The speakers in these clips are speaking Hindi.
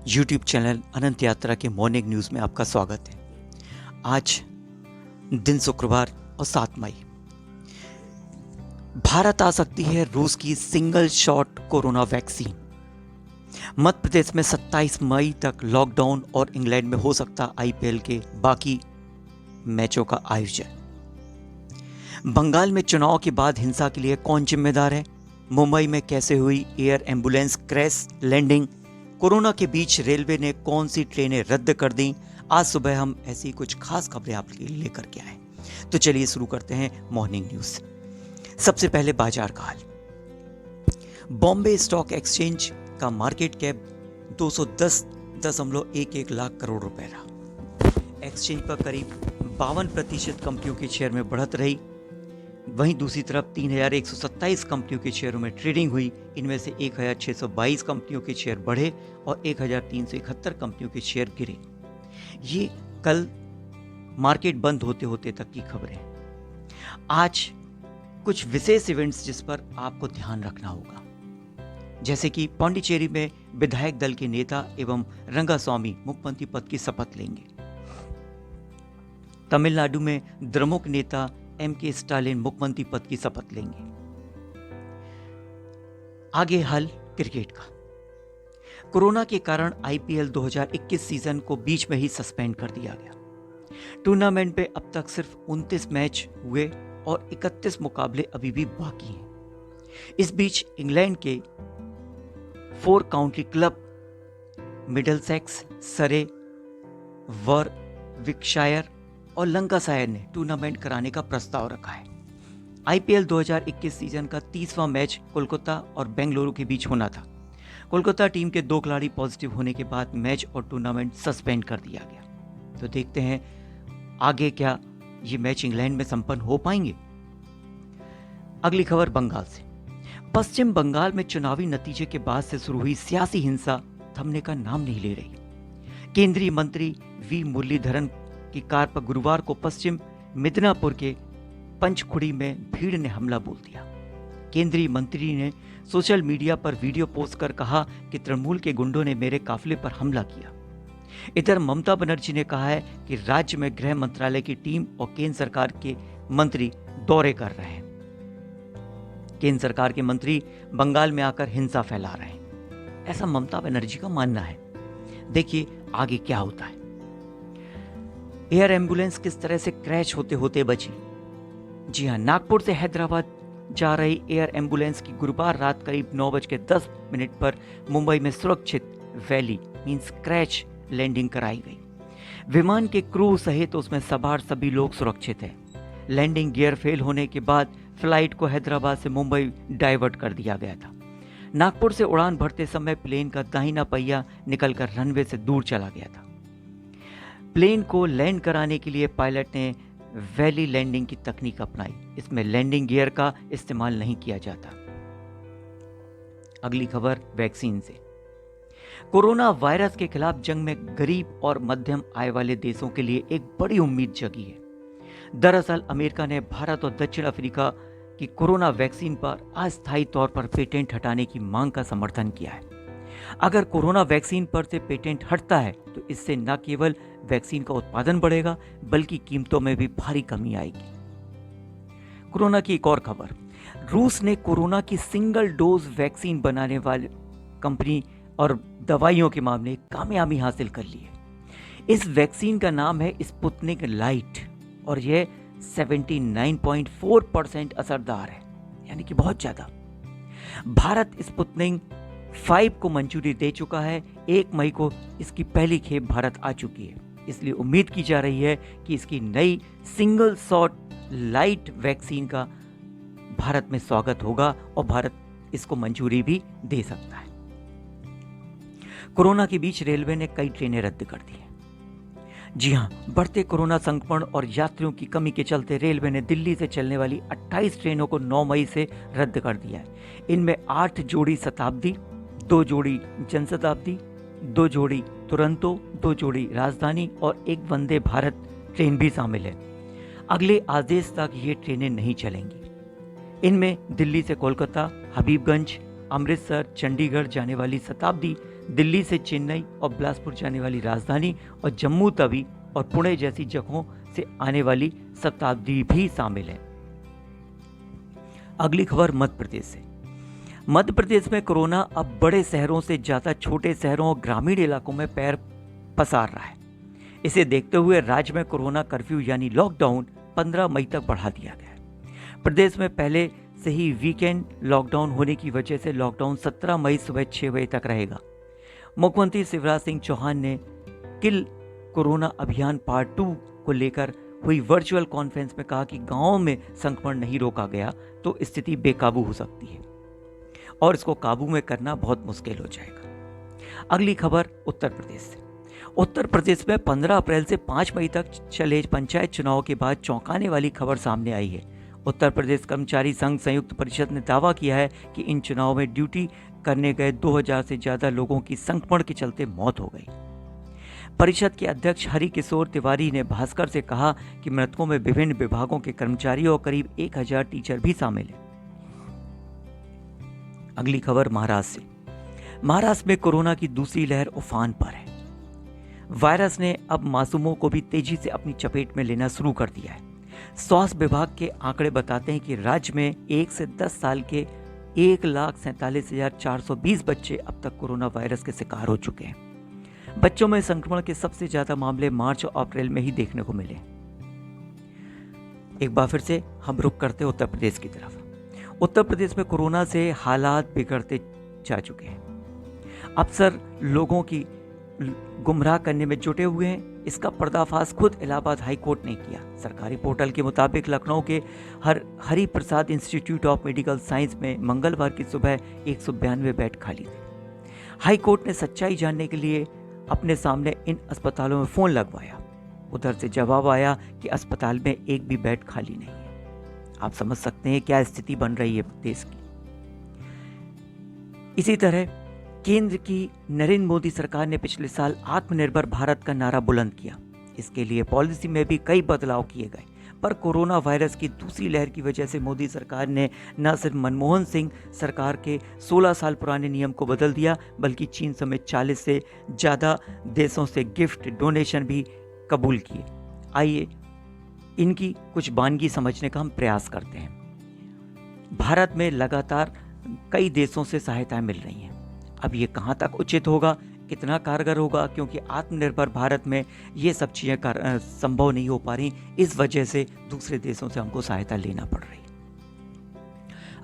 यूट्यूब चैनल अनंत यात्रा के मॉर्निंग न्यूज़ में आपका स्वागत है। आज दिन शुक्रवार और 7 मई। भारत आ सकती है रूस की single shot corona vaccine. Madhya Pradesh में 27 मई तक लॉकडाउन और इंग्लैंड में हो सकता आईपीएल के बाकी मैचों का आयोजन। बंगाल में चुनाव के बाद हिंसा के लिए कौन जिम्मेदार है? मुंबई में कैसे हुई air ambulance crash landing? Corona के बीच रेलवे ने कौन सी ट्रेनें रद्द कर दी? आज सुबह हम ऐसी कुछ खास खबरें आपके लिए लेकर के आए। तो चलिए शुरू करते हैं मॉर्निंग न्यूज। सबसे पहले बाजार का हाल। बॉम्बे स्टॉक एक्सचेंज का मार्केट कैप 210.11 लाख करोड़ रुपए रहा। एक्सचेंज पर करीब 52% कंपनियों के शेयर में बढ़त रही। वहीं दूसरी तरफ 3127 कंपनियों के शेयरों में ट्रेडिंग हुई। इनमें से 1622 कंपनियों के शेयर बढ़े और 1371 कंपनियों के शेयर गिरे। ये कल मार्केट बंद होते होते तक की खबरें। आज कुछ विशेष इवेंट्स जिस पर आपको ध्यान रखना होगा, जैसे कि पौंडीचेरी में विधायक दल के नेता एवं रंगास्वामी मुख्यमंत्री पद की शपथ लेंगे। तमिलनाडु में द्रमुक नेता एम.के. स्टालिन मुख्यमंत्री पद की शपथ लेंगे। आगे हाल क्रिकेट का। कोरोना के कारण आईपीएल 2021 सीजन को बीच में ही सस्पेंड कर दिया गया। टूर्नामेंट में अब तक सिर्फ 29 मैच हुए और 31 मुकाबले अभी भी बाकी हैं। इस बीच इंग्लैंड के 4 काउंटी क्लब मिडलसेक्स, सरे, वॉरविकशायर और लंकाशायर ने टूर्नामेंट कराने का प्रस्ताव रखा है। आईपीएल 2021 सीजन का 30वां मैच कोलकाता और बेंगलुरु के बीच होना था। कोलकाता टीम के 2 खिलाड़ी पॉजिटिव होने के बाद मैच और टूर्नामेंट सस्पेंड कर दिया गया। तो देखते हैं आगे क्या ये मैच इंग्लैंड में संपन्न हो पाएंगे। अगली खबर बंगाल से। पश्चिम बंगाल में चुनावी नतीजे के बाद से शुरू हुई सियासी हिंसा थमने का नाम नहीं ले रही। केंद्रीय मंत्री वी मुरलीधरन की कार पर गुरुवार को पश्चिम मिदनापुर के पंचखुड़ी में भीड़ ने हमला बोल दिया। केंद्रीय मंत्री ने सोशल मीडिया पर वीडियो पोस्ट कर कहा कि तृणमूल के गुंडों ने मेरे काफिले पर हमला किया। इधर ममता बनर्जी ने कहा है कि राज्य में गृह मंत्रालय की टीम और केंद्र सरकार के मंत्री दौरे कर रहे हैं। केंद्र सरकार के मंत्री बंगाल में आकर हिंसा फैला रहे हैं, ऐसा ममता बनर्जी का मानना है। देखिए आगे क्या होता है। एयर एम्बुलेंस किस तरह से क्रैश होते होते बची। जी हां, नागपुर से हैदराबाद जा रही एयर एम्बुलेंस की गुरुवार रात करीब 9:10 पर मुंबई में सुरक्षित वैली मींस क्रैश लैंडिंग कराई गई। विमान के क्रू सहित उसमें सवार सभी लोग सुरक्षित हैं। लैंडिंग गियर फेल होने के बाद फ्लाइट को हैदराबाद से मुंबई डाइवर्ट कर दिया गया था। नागपुर से उड़ान भरते समय प्लेन का दाहिना पहिया निकलकर रनवे से दूर चला गया था। प्लेन को लैंड कराने के लिए पायलट ने वैली लैंडिंग की तकनीक अपनाई। इसमें लैंडिंग गियर का इस्तेमाल नहीं किया जाता। अगली खबर वैक्सीन से। कोरोना वायरस के खिलाफ जंग में गरीब और मध्यम आय वाले देशों के लिए एक बड़ी उम्मीद जगी है। दरअसल अमेरिका ने भारत और दक्षिण अफ्रीका की कोरोना वैक्सीन पर अस्थायी तौर पर पेटेंट हटाने की मांग का समर्थन किया है। अगर कोरोना वैक्सीन पर से पेटेंट हटता है तो इससे न केवल वैक्सीन का उत्पादन बढ़ेगा बल्कि कीमतों में भी भारी कमी आएगी। कोरोना की एक और खबर। रूस ने कोरोना की सिंगल डोज वैक्सीन बनाने वाली कंपनी और दवाइयों के मामले कामयाबी हासिल कर ली है। इस वैक्सीन का नाम है स्पुतनिक लाइट और यह 79.4% असरदार है, यानी कि बहुत ज्यादा। भारत स्पुतनिक 5 को मंजूरी दे चुका है। 1 मई को इसकी पहली खेप भारत आ चुकी है। इसलिए उम्मीद की जा रही है कि इसकी नई सिंगल शॉट लाइट वैक्सीन का भारत में स्वागत होगा और भारत इसको मंजूरी भी दे सकता है। कोरोना के बीच रेलवे ने कई ट्रेनें रद्द कर दी हैं। जी हां, बढ़ते कोरोना संक्रमण और यात्रियों की कमी के चलते रेलवे ने दिल्ली से चलने वाली 28 ट्रेनों को 9 मई से रद्द कर दिया है। इनमें 8 जोड़ी शताब्दी, 2 जोड़ी जनशताब्दी, 2 जोड़ी तुरंतो, 2 जोड़ी राजधानी और 1 वंदे भारत ट्रेन भी शामिल है। अगले आदेश तक ये ट्रेनें नहीं चलेंगी। इनमें दिल्ली से कोलकाता, हबीबगंज, अमृतसर, चंडीगढ़ जाने वाली शताब्दी दिल्ली से चेन्नई और बिलासपुर जाने वाली राजधानी और जम्मू तवी और पुणे जैसी जगहों से आने वाली शताब्दी भी शामिल है। अगली खबर मध्य प्रदेश से। मध्य प्रदेश में कोरोना अब बड़े शहरों से ज्यादा छोटे शहरों और ग्रामीण इलाकों में पैर पसार रहा है। इसे देखते हुए राज्य में कोरोना कर्फ्यू यानी लॉकडाउन 15 मई तक बढ़ा दिया गया है। प्रदेश में पहले से ही वीकेंड लॉकडाउन होने की वजह से लॉकडाउन 17 मई सुबह 6 बजे तक रहेगा। मुख्यमंत्री शिवराज सिंह चौहान ने किल कोरोना अभियान पार्ट 2 को लेकर हुई वर्चुअल कॉन्फ्रेंस में कहा कि गांवों में संक्रमण नहीं रोका गया तो स्थिति बेकाबू हो सकती है और इसको काबू में करना बहुत मुश्किल हो जाएगा। अगली खबर उत्तर प्रदेश से। उत्तर प्रदेश में 15 अप्रैल से 5 मई तक चले पंचायत चुनाव के बाद चौंकाने वाली खबर सामने आई है। उत्तर प्रदेश कर्मचारी संघ संयुक्त परिषद ने दावा किया है कि इन चुनाव में ड्यूटी करने गए 2000 से ज्यादा लोगों की संक्रमण के चलते मौत हो गई। परिषद के अध्यक्ष हरि किशोर तिवारी ने भास्कर से कहा कि मृतकों में विभिन्न विभागों के कर्मचारी और करीब 1000 टीचर भी शामिल हैं। अगली खबर महाराष्ट्र से। महाराष्ट्र में कोरोना की दूसरी लहर उफान पर है। वायरस ने अब मासूमों को भी तेजी से अपनी चपेट में लेना शुरू कर दिया है। स्वास्थ्य विभाग के आंकड़े बताते हैं कि राज्य में 1 से 10 साल के 1,47,420 बच्चे अब तक कोरोना वायरस के शिकार हो चुके हैं। बच्चों में संक्रमण के सबसे ज्यादा मामले मार्च और अप्रैल में ही देखने को मिले। एक बार फिर से हम रुख करते उत्तर प्रदेश की तरफ। उत्तर प्रदेश में कोरोना से हालात बिगड़ते जा चुके हैं। अफसर लोगों की गुमराह करने में जुटे हुए हैं। इसका पर्दाफाश खुद इलाहाबाद हाई कोर्ट ने किया। सरकारी पोर्टल के मुताबिक लखनऊ के Hari Prasad institute of medical science में मंगलवार की सुबह 192 बेड खाली थे। हाई कोर्ट ने सच्चाई जानने के लिए अपने सामने इन अस्पतालों में फोन लगवाया। उधर से जवाब आया कि अस्पताल में एक भी बेड खाली नहीं है। आप समझ सकते हैं क्या स्थिति बन रही है देश की। इसी तरह केंद्र की नरेंद्र मोदी सरकार ने पिछले साल आत्मनिर्भर भारत का नारा बुलंद किया। इसके लिए पॉलिसी में भी कई बदलाव किए गए, पर कोरोना वायरस की दूसरी लहर की वजह से मोदी सरकार ने न सिर्फ मनमोहन सिंह सरकार के 16 साल पुराने नियम को बदल दिया, बल्कि चीन समेत 40 से ज़्यादा देशों से गिफ्ट डोनेशन भी कबूल किए। आइए इनकी कुछ बानगी समझने का हम प्रयास करते हैं। भारत में लगातार कई देशों से सहायताएं मिल रही हैं। अब ये कहाँ तक उचित होगा, कितना कारगर होगा, क्योंकि आत्मनिर्भर भारत में ये सब चीज़ें संभव नहीं हो पा रही। इस वजह से दूसरे देशों से हमको सहायता लेना पड़ रही।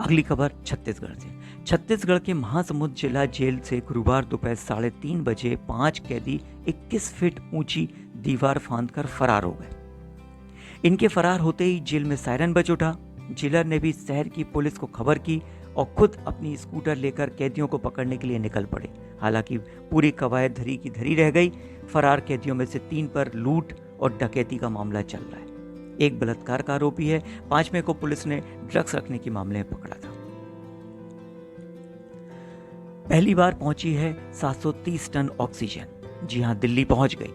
अगली खबर छत्तीसगढ़ से। छत्तीसगढ़ के महासमुंद जिला जेल से गुरुवार दोपहर 3:30 बजे 5 कैदी 21 फीट ऊंची दीवार फांदकर फरार हो गए। इनके फरार होते ही जेल में सायरन बज उठा। जेलर ने भी शहर की पुलिस को खबर की और खुद अपनी स्कूटर लेकर कैदियों को पकड़ने के लिए निकल पड़े। हालांकि पूरी कवायद धरी की धरी रह गई। फरार कैदियों में से 3 पर लूट और डकैती का मामला चल रहा है। एक बलात्कार का आरोपी है। 5वें को पुलिस ने ड्रग्स रखने के मामले में पकड़ा था। पहली बार पहुंची है 730 टन ऑक्सीजन। जी हां, दिल्ली पहुंच गई।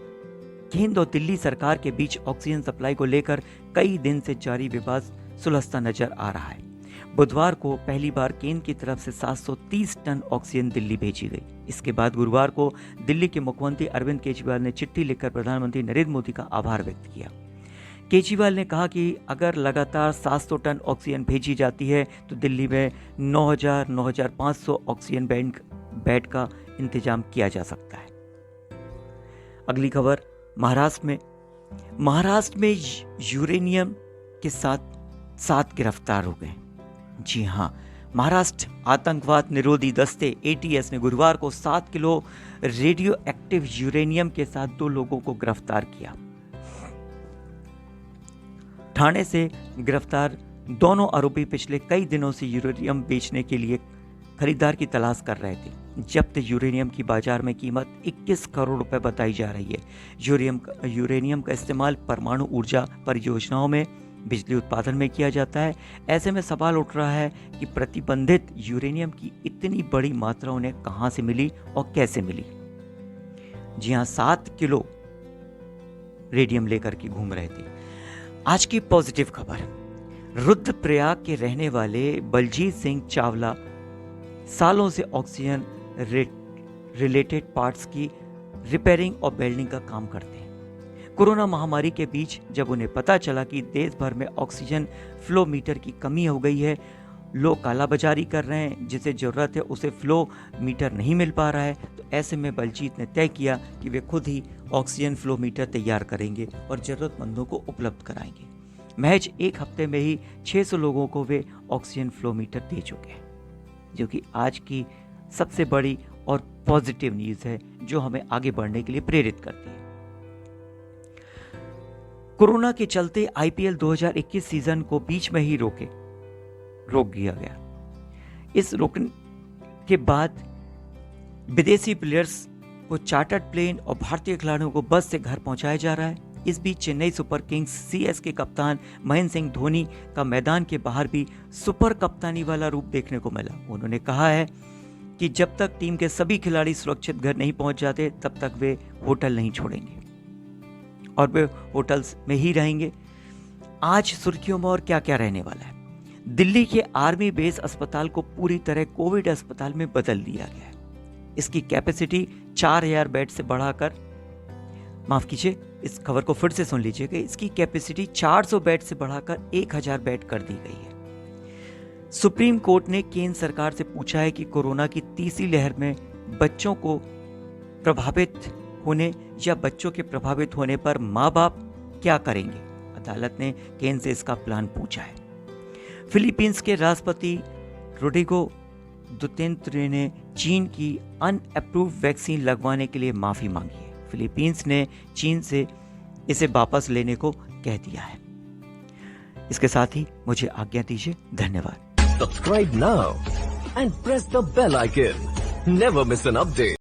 केंद्र और दिल्ली सरकार के बीच ऑक्सीजन सप्लाई को लेकर कई दिन से जारी विवाद सुलझता नजर आ रहा है। बुधवार को पहली बार केंद्र की तरफ से 730 टन ऑक्सीजन दिल्ली भेजी गई। इसके बाद गुरुवार को दिल्ली के मुख्यमंत्री अरविंद केजरीवाल ने चिट्ठी लिखकर प्रधानमंत्री नरेंद्र मोदी का आभार व्यक्त किया। केजरीवाल ने कहा कि अगर लगातार 700 टन ऑक्सीजन भेजी जाती है तो दिल्ली में 9,500 ऑक्सीजन बेड का इंतजाम किया जा सकता है। अगली खबर महाराष्ट्र में यूरेनियम के साथ 7 गिरफ्तार हो गए। जी हां, महाराष्ट्र आतंकवाद निरोधी दस्ते ATS ने गुरुवार को 7 किलो रेडियो एक्टिव यूरेनियम के साथ 2 लोगों को गिरफ्तार किया। ठाणे से गिरफ्तार दोनों आरोपी पिछले कई दिनों से यूरेनियम बेचने के लिए खरीदार की तलाश कर रहे थे। जब्त यूरेनियम की बाजार में कीमत 21 करोड़ रुपए बताई जा रही है। यूरेनियम का इस्तेमाल परमाणु ऊर्जा परियोजनाओं में बिजली उत्पादन में किया जाता है। ऐसे में सवाल उठ रहा है कि प्रतिबंधित यूरेनियम की इतनी बड़ी मात्रा उन्हें कहां से मिली और कैसे मिली। जी हां, 7 किलो रेडियम लेकर के घूम रहे थे। आज की पॉजिटिव खबर, रुद्रप्रयाग के रहने वाले बलजीत सिंह चावला सालों से ऑक्सीजन रिलेटेड पार्ट्स की रिपेयरिंग और वेल्डिंग का काम करते हैं। कोरोना महामारी के बीच जब उन्हें पता चला कि देश भर में ऑक्सीजन फ्लो मीटर की कमी हो गई है, लोग कालाबाजारी कर रहे हैं, जिसे ज़रूरत है उसे फ्लो मीटर नहीं मिल पा रहा है, तो ऐसे में बलजीत ने तय किया कि वे खुद ही ऑक्सीजन फ्लो मीटर तैयार करेंगे और ज़रूरतमंदों को उपलब्ध कराएंगे। महज एक हफ्ते में ही 600 लोगों को वे ऑक्सीजन फ्लो मीटर दे चुके हैं, जो कि आज की सबसे बड़ी और पॉजिटिव न्यूज़ है, जो हमें आगे बढ़ने के लिए प्रेरित करती है। कोरोना के चलते आईपीएल 2021 सीजन को बीच में ही रोक दिया गया। इस रोकने के बाद विदेशी प्लेयर्स को चार्टर्ड प्लेन और भारतीय खिलाड़ियों को बस से घर पहुंचाया जा रहा है। इस बीच चेन्नई सुपर किंग्स सीएसके कप्तान महेंद्र सिंह धोनी का मैदान के बाहर भी सुपर कप्तानी वाला रूप देखने को मिला। उन्होंने कहा है कि जब तक टीम के सभी खिलाड़ी सुरक्षित घर नहीं पहुंच जाते, तब तक वे होटल नहीं छोड़ेंगे और वे होटल्स में ही रहेंगे। आज सुर्खियों में और क्या क्या रहने वाला है। दिल्ली के आर्मी बेस अस्पताल को पूरी तरह कोविड अस्पताल में बदल दिया गया है। इसकी कैपेसिटी 4000 बेड से बढ़ाकर, माफ कीजिए, इस खबर को फिर से सुन लीजिएगा, इसकी कैपेसिटी 400 बेड से बढ़ाकर 1000 बेड कर दी गई है। सुप्रीम कोर्ट ने केंद्र सरकार से पूछा है कि कोरोना की तीसरी लहर में बच्चों को प्रभावित होने या बच्चों के प्रभावित होने पर माँ बाप क्या करेंगे। अदालत ने केंद्र से इसका प्लान पूछा है। फिलीपींस के राष्ट्रपति रोड्रिगो दुतेर्ते ने चीन की अनअप्रूव्ड वैक्सीन लगवाने के लिए माफी मांगी है। फिलीपींस ने चीन से इसे वापस लेने को कह दिया है। इसके साथ ही मुझे आज्ञा दीजिए। धन्यवाद। Subscribe now and press the bell icon. Never miss an update.